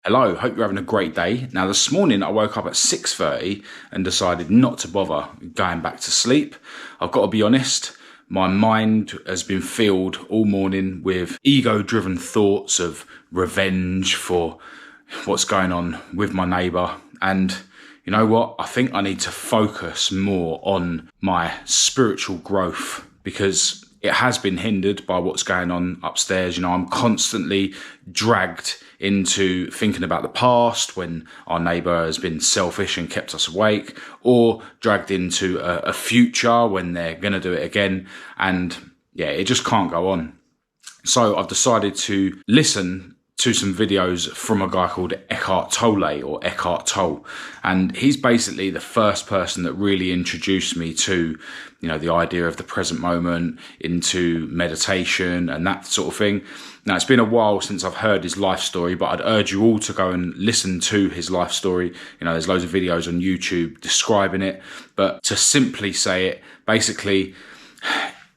Hello, hope you're having a great day. Now this morning I woke up at 6:30 and decided not to bother going back to sleep. I've got to be honest, my mind has been filled all morning with ego-driven thoughts of revenge for what's going on with my neighbour. And you know what? I think I need to focus more on my spiritual growth because it has been hindered by what's going on upstairs. I'm constantly dragged into thinking about the past when our neighbour has been selfish and kept us awake, or dragged into a future when they're going to do it again. And yeah, it just can't go on. So I've decided to listen to some videos from a guy called Eckhart Tolle, or Eckhart Tolle. And he's basically the first person that really introduced me to, the idea of the present moment, into meditation and that sort of thing. Now, it's been a while since I've heard his life story, but I'd urge you all to go and listen to his life story. There's loads of videos on YouTube describing it. But to simply say it, basically,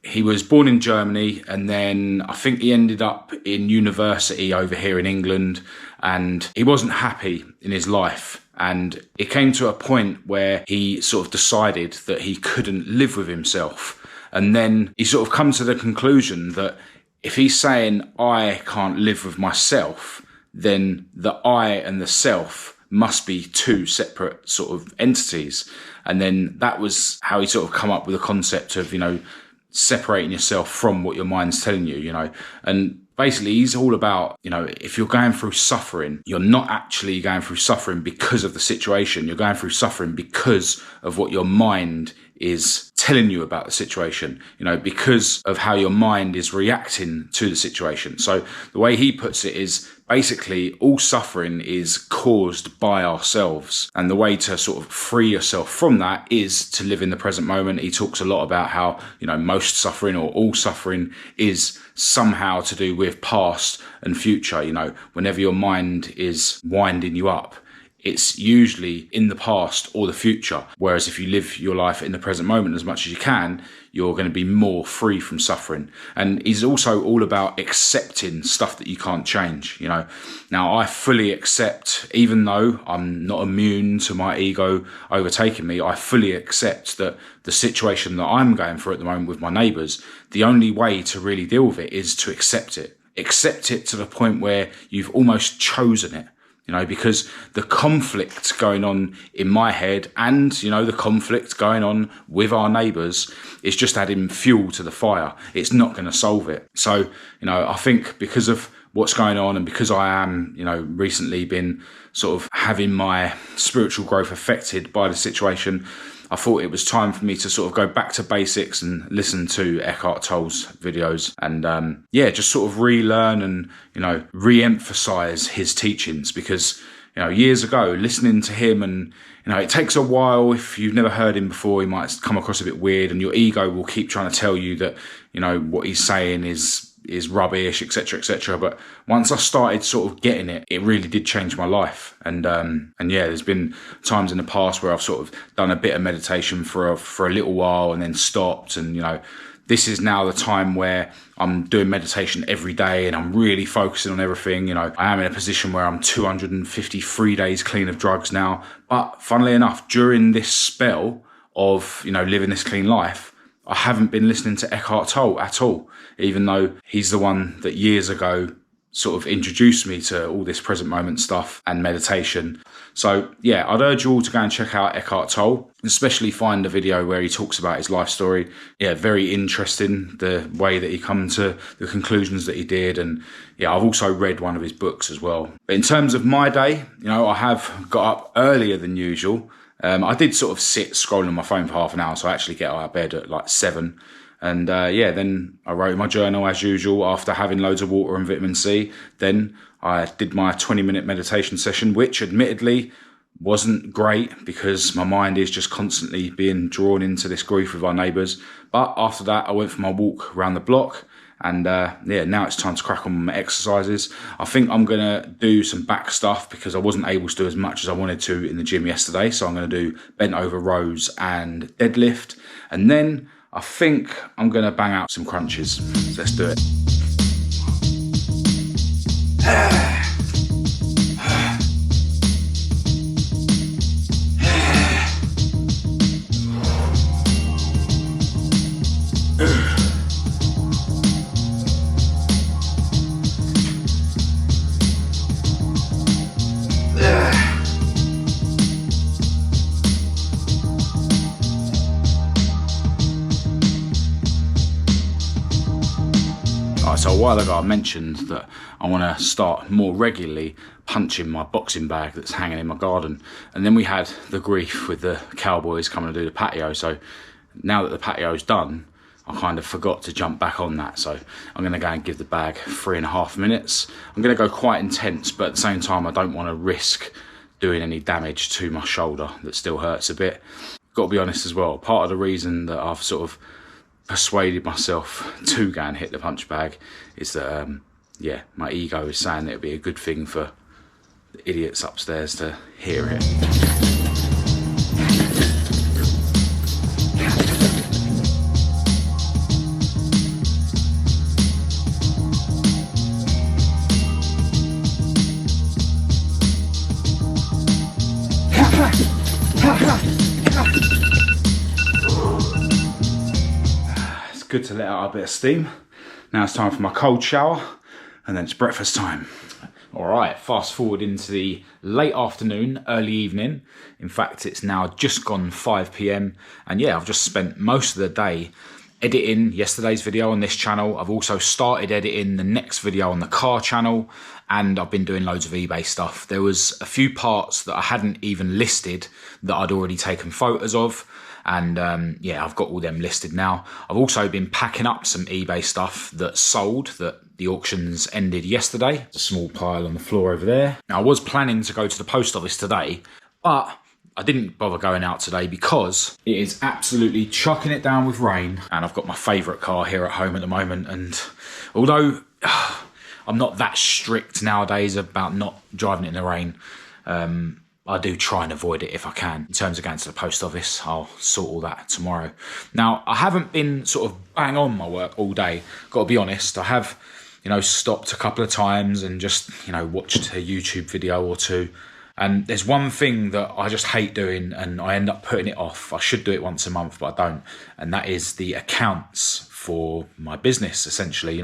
he was born in Germany, and then I think he ended up in university over here in England, and he wasn't happy in his life. And it came to a point where he sort of decided that he couldn't live with himself. And then he sort of come to the conclusion that if he's saying, I can't live with myself, then the I and the self must be two separate sort of entities. And then that was how he sort of come up with the concept of, separating yourself from what your mind's telling you, and basically he's all about, if you're going through suffering, you're not actually going through suffering because of the situation. You're going through suffering because of what your mind is telling you about the situation, because of how your mind is reacting to the situation. So the way he puts it is basically all suffering is caused by ourselves. And the way to sort of free yourself from that is to live in the present moment. He talks a lot about how, most suffering or all suffering is somehow to do with past and future. Whenever your mind is winding you up, it's usually in the past or the future. Whereas if you live your life in the present moment as much as you can, you're going to be more free from suffering. And he's also all about accepting stuff that you can't change. Now I fully accept, even though I'm not immune to my ego overtaking me, I fully accept that the situation that I'm going through at the moment with my neighbours, the only way to really deal with it is to accept it. Accept it to the point where you've almost chosen it. Because the conflict going on in my head and, the conflict going on with our neighbours is just adding fuel to the fire. It's not going to solve it. So, I think because of what's going on and because I am, recently been sort of having my spiritual growth affected by the situation, I thought it was time for me to sort of go back to basics and listen to Eckhart Tolle's videos and, just sort of relearn and, re-emphasize his teachings because, years ago, listening to him and, it takes a while. If you've never heard him before, he might come across a bit weird and your ego will keep trying to tell you that, what he's saying is rubbish, etc., etc. But once I started sort of getting it, it really did change my life. And there's been times in the past where I've sort of done a bit of meditation for a little while and then stopped. And, this is now the time where I'm doing meditation every day and I'm really focusing on everything. I am in a position where I'm 253 days clean of drugs now. But funnily enough, during this spell of, living this clean life, I haven't been listening to Eckhart Tolle at all, even though he's the one that years ago sort of introduced me to all this present moment stuff and meditation. So yeah, I'd urge you all to go and check out Eckhart Tolle, especially find a video where he talks about his life story. Yeah, very interesting, the way that he come to the conclusions that he did. And yeah, I've also read one of his books as well. But in terms of my day, I have got up earlier than usual. I did sort of sit scrolling on my phone for half an hour, so I actually get out of bed at like 7. And then I wrote my journal as usual after having loads of water and vitamin C. Then I did my 20-minute meditation session, which admittedly wasn't great because my mind is just constantly being drawn into this grief with our neighbours. But after that, I went for my walk around the block. And now it's time to crack on with my exercises. I think I'm going to do some back stuff because I wasn't able to do as much as I wanted to in the gym yesterday. So I'm going to do bent over rows and deadlift. And then I think I'm going to bang out some crunches. So let's do it. a while ago I mentioned that I want to start more regularly punching my boxing bag that's hanging in my garden. And then we had the grief with the cowboys coming to do the patio. So now that the patio's done, I kind of forgot to jump back on that. So I'm going to go and give the bag 3.5 minutes. I'm going to go quite intense, but at the same time, I don't want to risk doing any damage to my shoulder that still hurts a bit. Got to be honest as well, part of the reason that I've sort of persuaded myself to go and hit the punch bag is that, yeah, my ego is saying that it'd be a good thing for the idiots upstairs to hear it. It's good to let out a bit of steam. Now it's time for my cold shower, and then it's breakfast time. All right, fast forward into the late afternoon, early evening. In fact, it's now just gone 5 p.m. And yeah, I've just spent most of the day editing yesterday's video on this channel. I've also started editing the next video on the car channel, and I've been doing loads of eBay stuff. There was a few parts that I hadn't even listed that I'd already taken photos of. And yeah, I've got all them listed now. I've also been packing up some eBay stuff that sold, that the auctions ended yesterday. It's a small pile on the floor over there. Now, I was planning to go to the post office today, but I didn't bother going out today because it is absolutely chucking it down with rain. And I've got my favourite car here at home at the moment. And although I'm not that strict nowadays about not driving it in the rain, I do try and avoid it if I can. In terms of going to the post office, I'll sort all that tomorrow. Now, I haven't been sort of bang on my work all day. Got to be honest, I have, stopped a couple of times and just, watched a YouTube video or two. And there's one thing that I just hate doing, and I end up putting it off. I should do it once a month, but I don't. And that is the accounts for my business, essentially.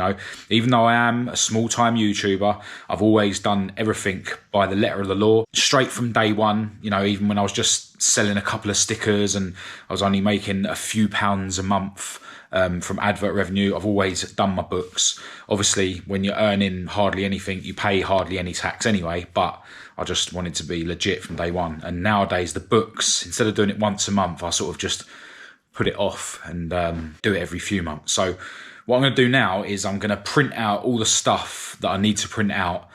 Even though I am a small-time YouTuber, I've always done everything by the letter of the law, straight from day one. Even when I was just selling a couple of stickers and I was only making a few pounds a month from advert revenue, I've always done my books. Obviously, when you're earning hardly anything, you pay hardly any tax anyway, but I just wanted to be legit from day one. And nowadays, the books, instead of doing it once a month, I sort of just put it off and do it every few months. So what I'm going to do now is I'm going to print out all the stuff that I need to print out,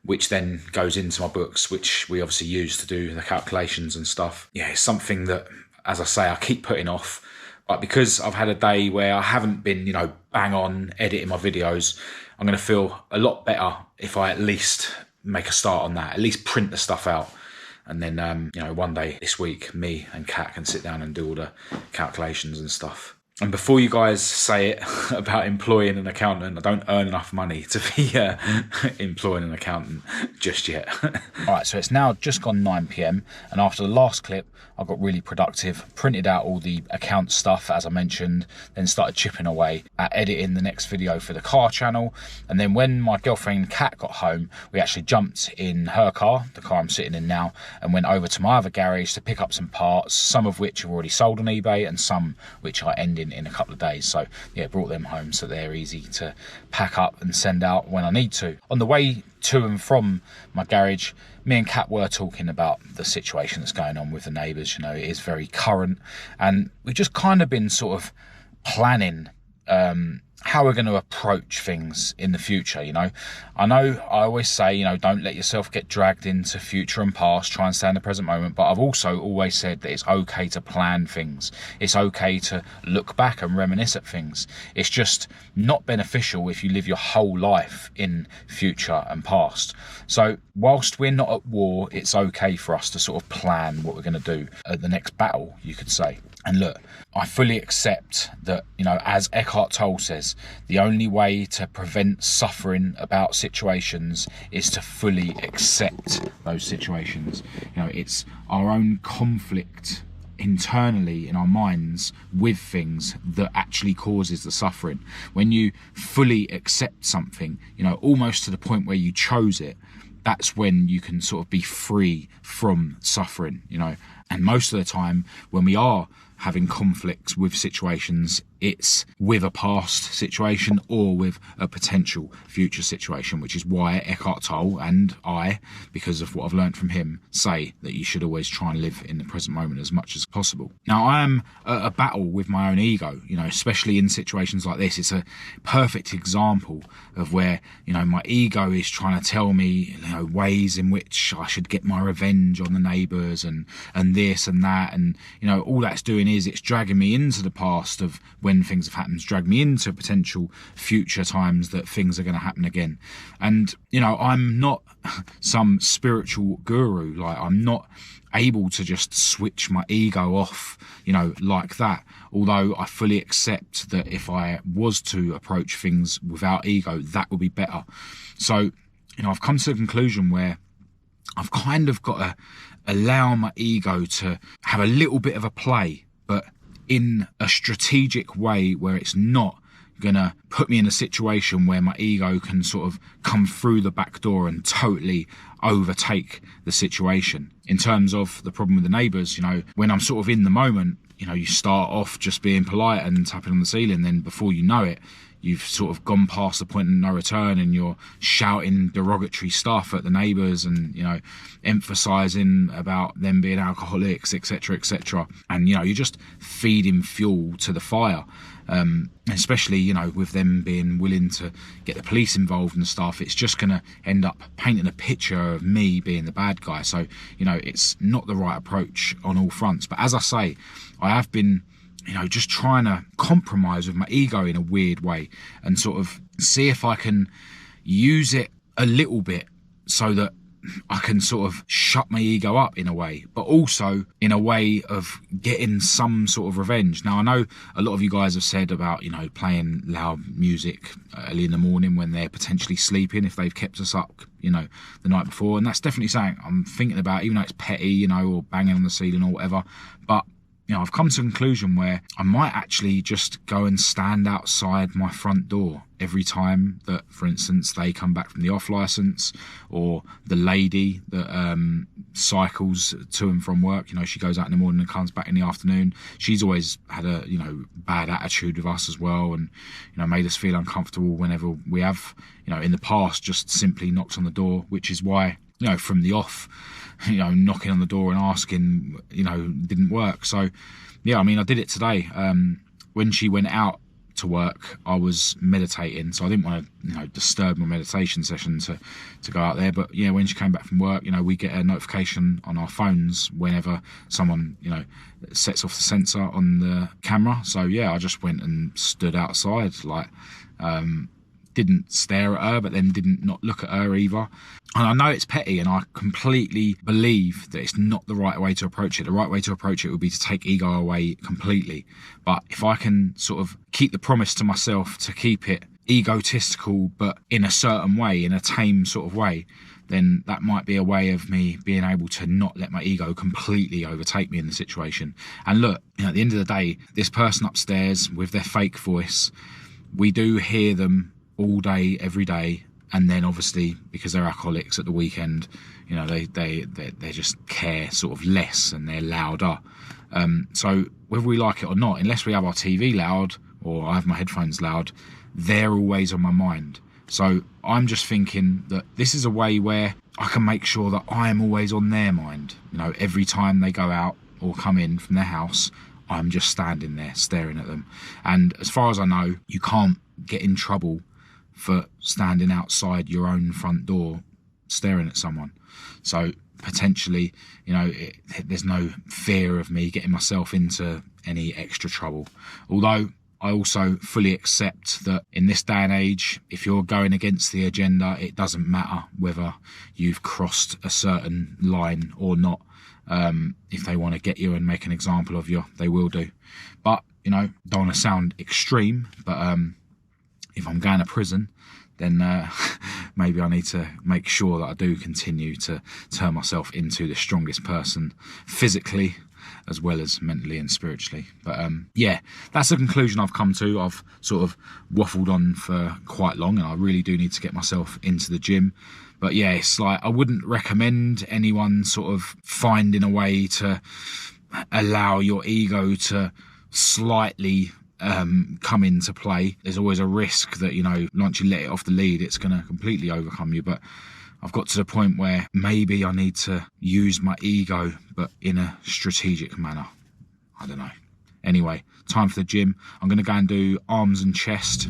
which then goes into my books, which we obviously use to do the calculations and stuff. Yeah, it's something that, as I say, I keep putting off. But because I've had a day where I haven't been, bang on editing my videos, I'm going to feel a lot better if I at least make a start on that, at least print the stuff out. And then, one day this week, me and Kat can sit down and do all the calculations and stuff. And before you guys say it about employing an accountant, I don't earn enough money to be employing an accountant just yet. All right, so it's now just gone 9 p.m. And after the last clip, I got really productive, printed out all the account stuff, as I mentioned, then started chipping away at editing the next video for the car channel. And then when my girlfriend Kat got home, we actually jumped in her car, the car I'm sitting in now, and went over to my other garage to pick up some parts, some of which are already sold on eBay and some which I end in a couple of days. So yeah, brought them home so they're easy to pack up and send out when I need to. On the way to and from my garage, me and Kat were talking about the situation that's going on with the neighbours. It is very current, and we've just kind of been sort of planning how we're going to approach things in the future. I always say, don't let yourself get dragged into future and past, try and stay in the present moment. But I've also always said that it's okay to plan things. It's okay to look back and reminisce at things. It's just not beneficial if you live your whole life in future and past. So whilst we're not at war, it's okay for us to sort of plan what we're going to do at the next battle, you could say. And look, I fully accept that, as Eckhart Tolle says, the only way to prevent suffering about situations is to fully accept those situations. It's our own conflict internally in our minds with things that actually causes the suffering. When you fully accept something, almost to the point where you chose it, that's when you can sort of be free from suffering, And most of the time when we are having conflicts with situations, it's with a past situation or with a potential future situation, which is why Eckhart Tolle and I, because of what I've learned from him, say that you should always try and live in the present moment as much as possible. Now, I am at a battle with my own ego, especially in situations like this. It's a perfect example of where, my ego is trying to tell me, ways in which I should get my revenge on the neighbours and this and that. And, all that's doing is it's dragging me into the past of when things have happened, drag me into potential future times that things are going to happen again. And, I'm not some spiritual guru. Like, I'm not able to just switch my ego off, like that. Although I fully accept that if I was to approach things without ego, that would be better. So, I've come to the conclusion where I've kind of got to allow my ego to have a little bit of a play, but in a strategic way where it's not gonna put me in a situation where my ego can sort of come through the back door and totally overtake the situation. In terms of the problem with the neighbours, when I'm sort of in the moment, you start off just being polite and tapping on the ceiling, then before you know it, you've sort of gone past the point of no return and you're shouting derogatory stuff at the neighbours and, emphasising about them being alcoholics, etc., etc. And, you're just feeding fuel to the fire. Especially, with them being willing to get the police involved and stuff, it's just going to end up painting a picture of me being the bad guy. So, it's not the right approach on all fronts. But as I say, I have been just trying to compromise with my ego in a weird way and sort of see if I can use it a little bit so that I can sort of shut my ego up in a way, but also in a way of getting some sort of revenge. Now, I know a lot of you guys have said about, playing loud music early in the morning when they're potentially sleeping, if they've kept us up, the night before. And that's definitely something I'm thinking about, even though it's petty, or banging on the ceiling or whatever. But I've come to a conclusion where I might actually just go and stand outside my front door every time that, for instance, they come back from the off licence, or the lady that cycles to and from work. She goes out in the morning and comes back in the afternoon. She's always had a, bad attitude with us as well, and, made us feel uncomfortable whenever we have, in the past, just simply knocked on the door, which is why, from the off, knocking on the door and asking, didn't work. So, I did it today. When she went out to work, I was meditating, so I didn't want to, disturb my meditation session to go out there. But, when she came back from work, we get a notification on our phones whenever someone, sets off the sensor on the camera. So, I just went and stood outside, didn't stare at her, but then didn't not look at her either. And I know it's petty, and I completely believe that it's not the right way to approach it. The right way to approach it would be to take ego away completely. But if I can sort of keep the promise to myself to keep it egotistical, but in a certain way, in a tame sort of way, then that might be a way of me being able to not let my ego completely overtake me in the situation. And look, at the end of the day, this person upstairs with their fake voice, we do hear them all day, every day. And then obviously, because they're alcoholics at the weekend, they just care sort of less and they're louder. So whether we like it or not, unless we have our TV loud or I have my headphones loud, they're always on my mind. So I'm just thinking that this is a way where I can make sure that I'm always on their mind. Every time they go out or come in from their house, I'm just standing there staring at them. And as far as I know, you can't get in trouble for standing outside your own front door staring at someone. So potentially, there's no fear of me getting myself into any extra trouble. Although I also fully accept that in this day and age, if you're going against the agenda, it doesn't matter whether you've crossed a certain line or not. If they want to get you and make an example of you, they will do. But, don't want to sound extreme, but if I'm going to prison, then maybe I need to make sure that I do continue to turn myself into the strongest person physically as well as mentally and spiritually. But that's the conclusion I've come to. I've sort of waffled on for quite long, and I really do need to get myself into the gym. But it's like I wouldn't recommend anyone sort of finding a way to allow your ego to slightly come into play. There's always a risk that, you know, once you let it off the lead, it's going to completely overcome you. But I've got to the point where maybe I need to use my ego, but in a strategic manner. I don't know. Anyway, time for the gym. I'm going to go and do arms and chest.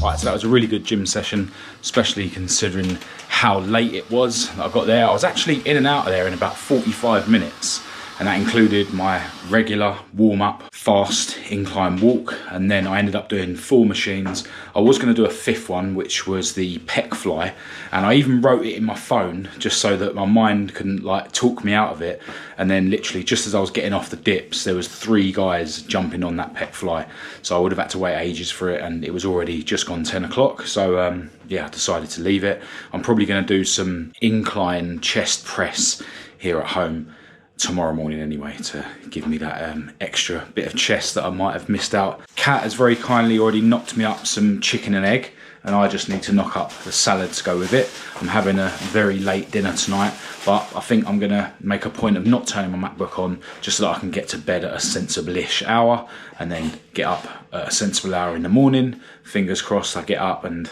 Right, so that was a really good gym session, especially considering how late it was that I got there. I was actually in and out of there in about 45 minutes, and that included my regular warm-up, fast incline walk, and then I ended up doing 4 machines. I was going to do a 5th one, which was the pec fly, and I even wrote it in my phone just so that my mind couldn't like talk me out of it. And then literally just as I was getting off the dips, there was 3 guys jumping on that pec fly, so I would have had to wait ages for it, and it was already just gone 10 o'clock. So yeah, I decided to leave it. I'm probably going to do some incline chest press here at home tomorrow morning anyway, to give me that extra bit of chest that I might have missed out. Kat has very kindly already knocked me up some chicken and egg, and I just need to knock up the salad to go with it. I'm having a very late dinner tonight, but I think I'm gonna make a point of not turning my MacBook on, just so that I can get to bed at a sensible-ish hour and then get up at a sensible hour in the morning. Fingers crossed I get up and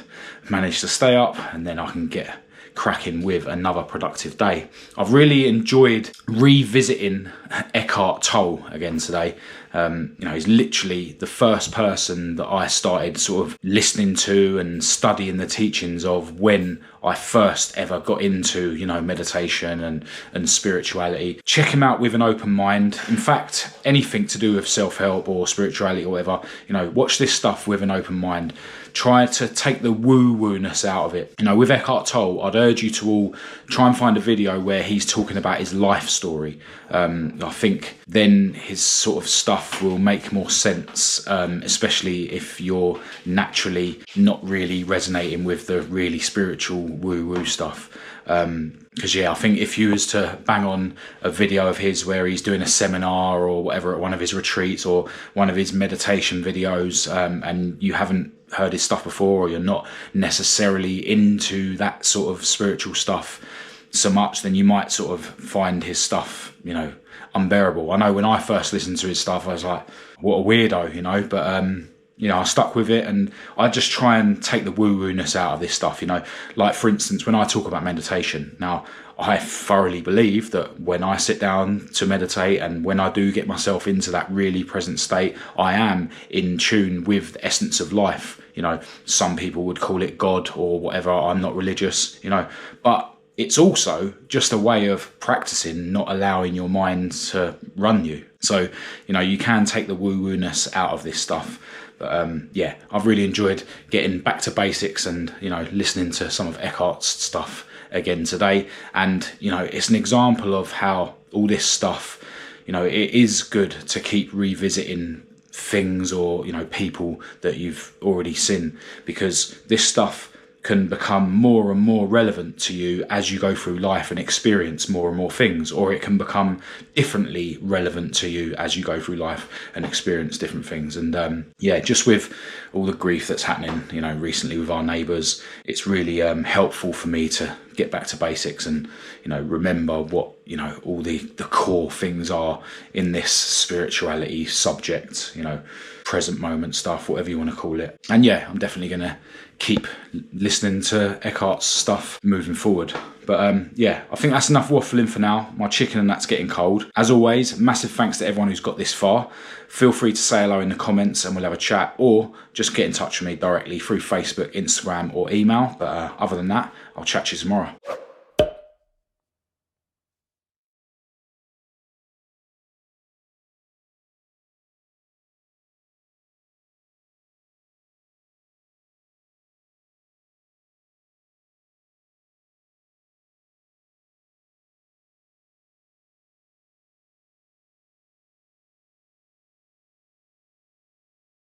manage to stay up, and then I can get cracking with another productive day. I've really enjoyed revisiting Eckhart Tolle again today. You know, he's literally the first person that I started sort of listening to and studying the teachings of when I first ever got into, you know, meditation and spirituality. Check him out with an open mind. In fact, anything to do with self-help or spirituality or whatever, you know, watch this stuff with an open mind. Try to take the woo-woo-ness out of it. You know, with Eckhart Tolle, I'd urge you to all try and find a video where he's talking about his life story. I think then his sort of stuff will make more sense, especially if you're naturally not really resonating with the really spiritual woo-woo stuff. Because yeah, I think if you was to bang on a video of his where he's doing a seminar or whatever at one of his retreats or one of his meditation videos, and you haven't heard his stuff before, or you're not necessarily into that sort of spiritual stuff so much, then you might sort of find his stuff, you know, unbearable. I know when I first listened to his stuff, I was like, what a weirdo, you know, but you know, I stuck with it, and I just try and take the woo-woo-ness out of this stuff, you know. Like, for instance, when I talk about meditation, now, I thoroughly believe that when I sit down to meditate and when I do get myself into that really present state, I am in tune with the essence of life. You know, some people would call it God or whatever. I'm not religious, you know, but it's also just a way of practicing not allowing your mind to run you. So, you know, you can take the woo-woo-ness out of this stuff. But yeah, I've really enjoyed getting back to basics and, you know, listening to some of Eckhart's stuff again today. And, you know, it's an example of how all this stuff, you know, it is good to keep revisiting things or, you know, people that you've already seen, because this stuff can become more and more relevant to you as you go through life and experience more and more things, or it can become differently relevant to you as you go through life and experience different things. And yeah, just with all the grief that's happening, you know, recently with our neighbours, it's really helpful for me to get back to basics and, you know, remember what, you know, all the core things are in this spirituality subject, you know, present moment stuff, whatever you want to call it. And yeah, I'm definitely going to keep listening to Eckhart's stuff moving forward. But yeah, I think that's enough waffling for now. My chicken and that's getting cold. As always, massive thanks to everyone who's got this far. Feel free to say hello in the comments and we'll have a chat, or just get in touch with me directly through Facebook, Instagram or email. But other than that, I'll chat to you tomorrow.